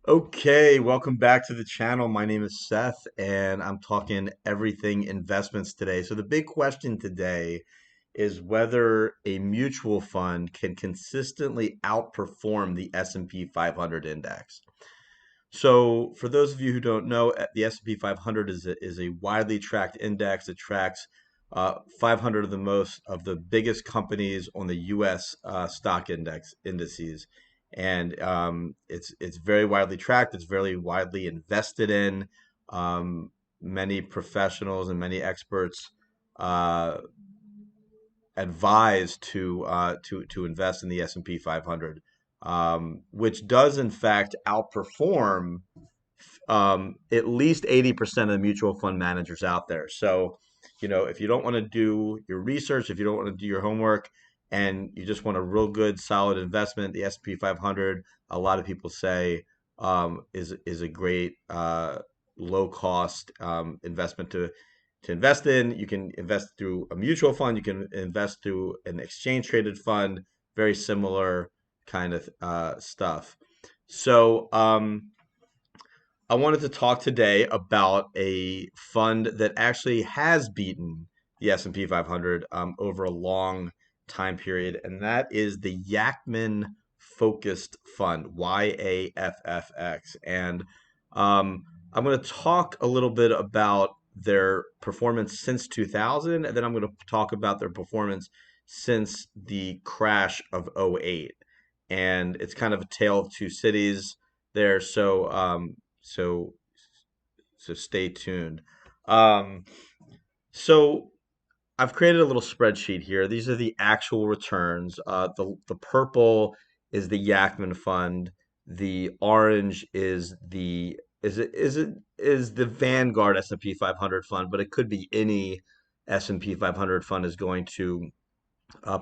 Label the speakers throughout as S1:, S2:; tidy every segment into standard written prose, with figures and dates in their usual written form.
S1: Okay, welcome back to the channel. My name is Seth, and I'm talking everything investments today. So the big question today is whether a mutual fund can consistently outperform the S&P 500 index. So for those of you who don't know, the S&P 500 is a widely tracked index. It tracks 500 of the biggest companies on the U.S. Stock indices, and it's very widely tracked. It's very widely invested in. Um, Many professionals and many experts uh, advised to invest in the S&P 500, which does in fact outperform at least 80% of the mutual fund managers out there. So, if you don't want to do your research, if you don't want to do your homework, and you just want a real good, solid investment, the S&P 500, a lot of people say is a great low cost investment to invest in. You can invest through a mutual fund. You can invest through an exchange traded fund. Very similar kind of stuff. So, I wanted to talk today about a fund that actually has beaten the S&P 500 over a long time period, and that is the Yacktman Focused Fund, YAFFX. And I'm going to talk a little bit about their performance since 2000, and then I'm going to talk about their performance since the crash of '08. And it's kind of a tale of two cities there. So so stay tuned. Um, so I've created a little spreadsheet here. These are the actual returns. The purple is the Yacktman fund. The orange is the Vanguard S&P 500 fund, but it could be any S&P 500 fund is going to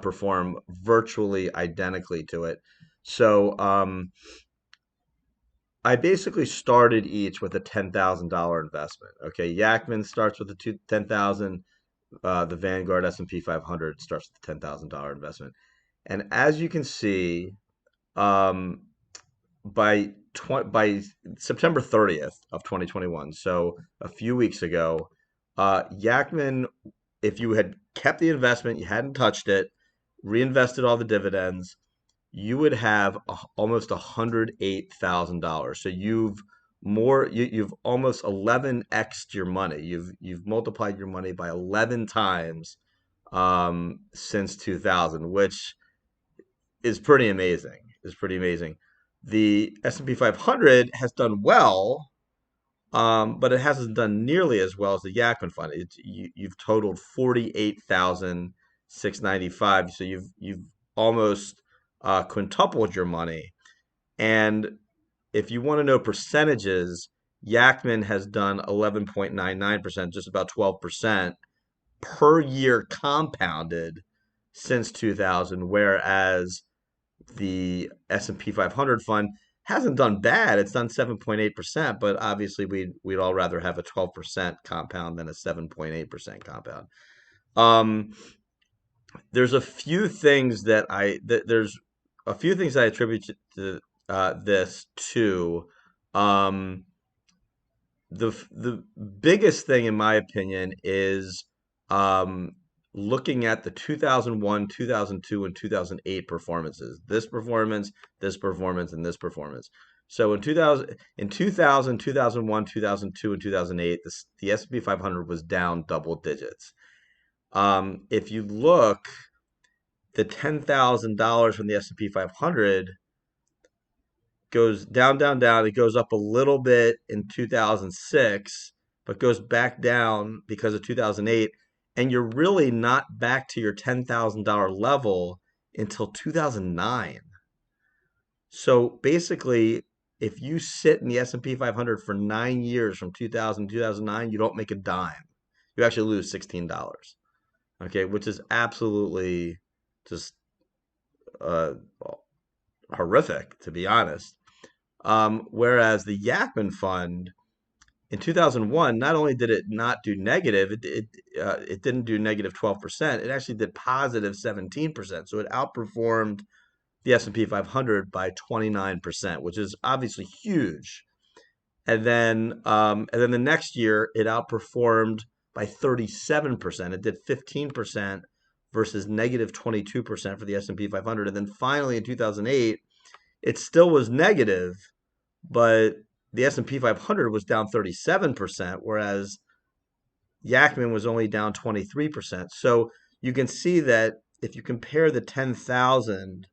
S1: perform virtually identically to it. So I basically started each with a $10,000 investment. Okay, Yacktman starts with a 10,000. The Vanguard S&P 500 starts with a $10,000 investment. And as you can see, um, by September 30th of 2021, so a few weeks ago, Yacktman, if you had kept the investment, you hadn't touched it, reinvested all the dividends, you would have almost $108,000. So you've almost 11x'd your money. You've multiplied your money by 11 times since 2000, which is pretty amazing. Is pretty amazing. The S&P 500 has done well, but it hasn't done nearly as well as the Yacktman fund. You've totaled 48,695. So you've almost quintupled your money. And if you want to know percentages, Yacktman has done 11.99%, just about 12% per year compounded since 2000, whereas the S&P 500 fund hasn't done bad. It's done 7.8%, but obviously we'd all rather have a 12% compound than a 7.8% compound. Um, there's a few things there's a few things I attribute to this to. Um, the biggest thing, in my opinion, is um, looking at the 2001, 2002, and 2008 performances. This performance, and this performance. So in 2000, 2001, 2002, and 2008, the S&P 500 was down double digits. If you look, the $10,000 from the S&P 500 goes down, down, down. It goes up a little bit in 2006, but goes back down because of 2008. And you're really not back to your $10,000 level until 2009. So basically, if you sit in the S&P 500 for 9 years from 2000 to 2009, you don't make a dime. You actually lose $16. Okay, which is absolutely just uh, horrific, to be honest. Whereas the Yacktman fund in 2001, not only did it not do negative, it didn't do negative 12%. It actually did positive 17%. So it outperformed the S&P 500 by 29%, which is obviously huge. And then the next year it outperformed by 37%. It did 15% versus negative 22% for the S&P 500. And then finally in 2008, it still was negative, but the S&P 500 was down 37%, whereas Yachman was only down 23%. So you can see that if you compare the 10,000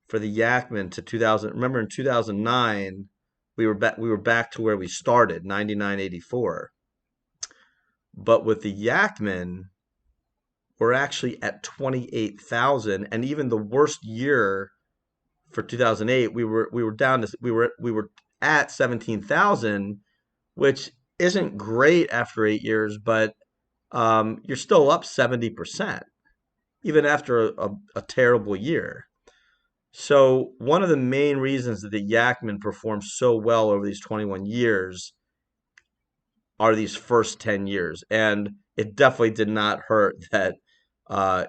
S1: for the Yachman to 2000, remember in 2009 we were back to where we started, 99.84. But with the Yachman, we're actually at 28,000, and even the worst year for 2008, we were down to we were at 17,000, which isn't great after 8 years, but you're still up 70% even after a terrible year. So one of the main reasons that the Yachman performed so well over these 21 years are these first 10 years. And it definitely did not hurt that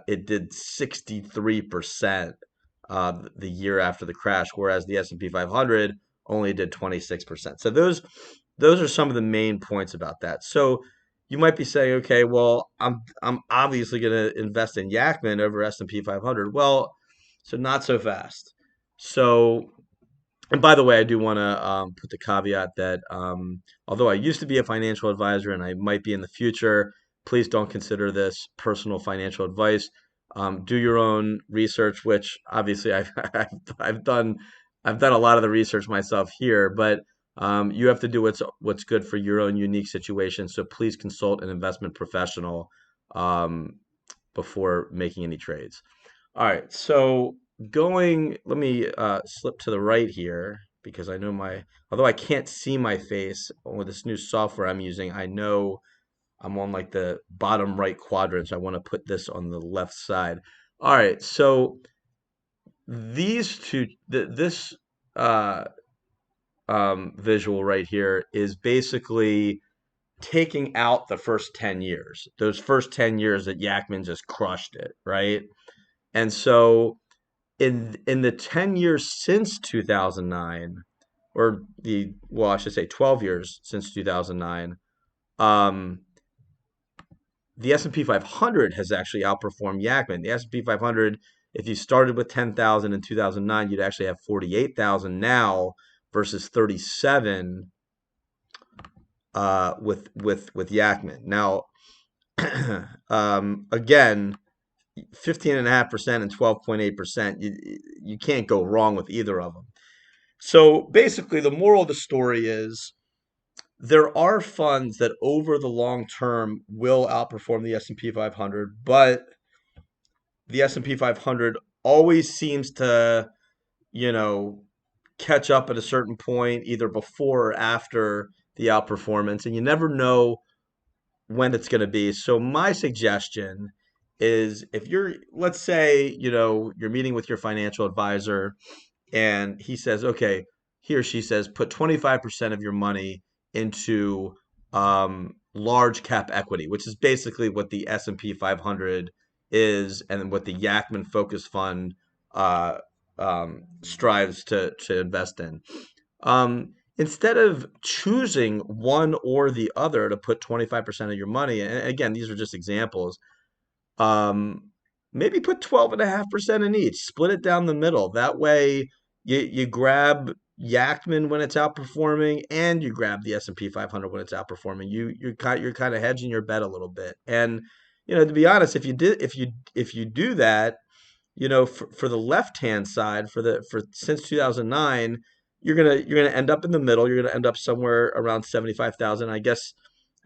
S1: it did 63% the year after the crash, whereas the S&P 500 only did 26%. So those are some of the main points about that. So you might be saying, okay, well, I'm obviously going to invest in Yachman over S&P 500. Well, so not so fast. So, and by the way, I do want to put the caveat that although I used to be a financial advisor and I might be in the future, please don't consider this personal financial advice. Do your own research, which obviously I've done. I've done a lot of the research myself here, but you have to do what's good for your own unique situation. So please consult an investment professional um, before making any trades. All right, so let me slip to the right here because I know although I can't see my face with this new software I'm using, I know I'm on like the bottom right quadrant, so I want to put this on the left side. All right, so these two, this uh, visual right here is basically taking out the first 10 years, those first 10 years that Yachman just crushed it, right? And so in the 10 years since 2009, or I should say 12 years since 2009, um, the S&P 500 has actually outperformed Yachman. The S&P 500, if you started with 10,000 in 2009, you'd actually have 48,000 now versus 37 with Yachman. Now, again, 15.5% and 12.8%, you can't go wrong with either of them. So basically, the moral of the story is there are funds that over the long term will outperform the S&P 500, but the S&P 500 always seems to, you know, catch up at a certain point, either before or after the outperformance, and you never know when it's going to be. So my suggestion is if let's say, you're meeting with your financial advisor and he says, okay, he or she says, put 25% of your money into large cap equity, which is basically what the S&P 500 is and what the Yachman Focus Fund uh, strives to invest in. Instead of choosing one or the other to put 25% of your money, and again, these are just examples, um, maybe put 12.5% in each, split it down the middle. That way you grab Yachman when it's outperforming and you grab the S&P 500 when it's outperforming. You're kind of hedging your bet a little bit. And to be honest, if you do that, for the left hand side for since 2009, you're gonna end up in the middle. You're gonna end up somewhere around 75,000. I guess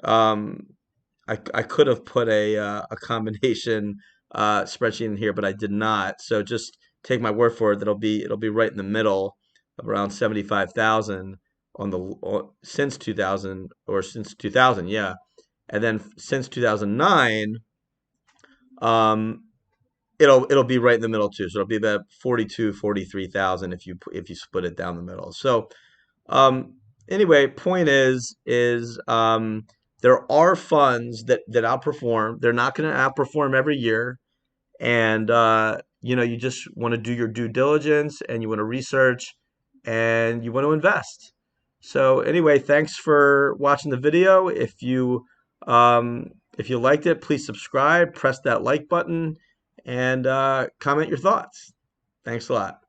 S1: I could have put a combination spreadsheet in here, but I did not. So just take my word for it. It'll be right in the middle of around 75,000 since 2000 or since 2000, yeah. And then since 2009, um, it'll be right in the middle too. So it'll be about 43,000 if you split it down the middle. So um, anyway, point is there are funds that outperform. They're not going to outperform every year, and you just want to do your due diligence and you want to research and you want to invest. So anyway, thanks for watching the video. If you liked it, please subscribe, press that like button, and comment your thoughts. Thanks a lot.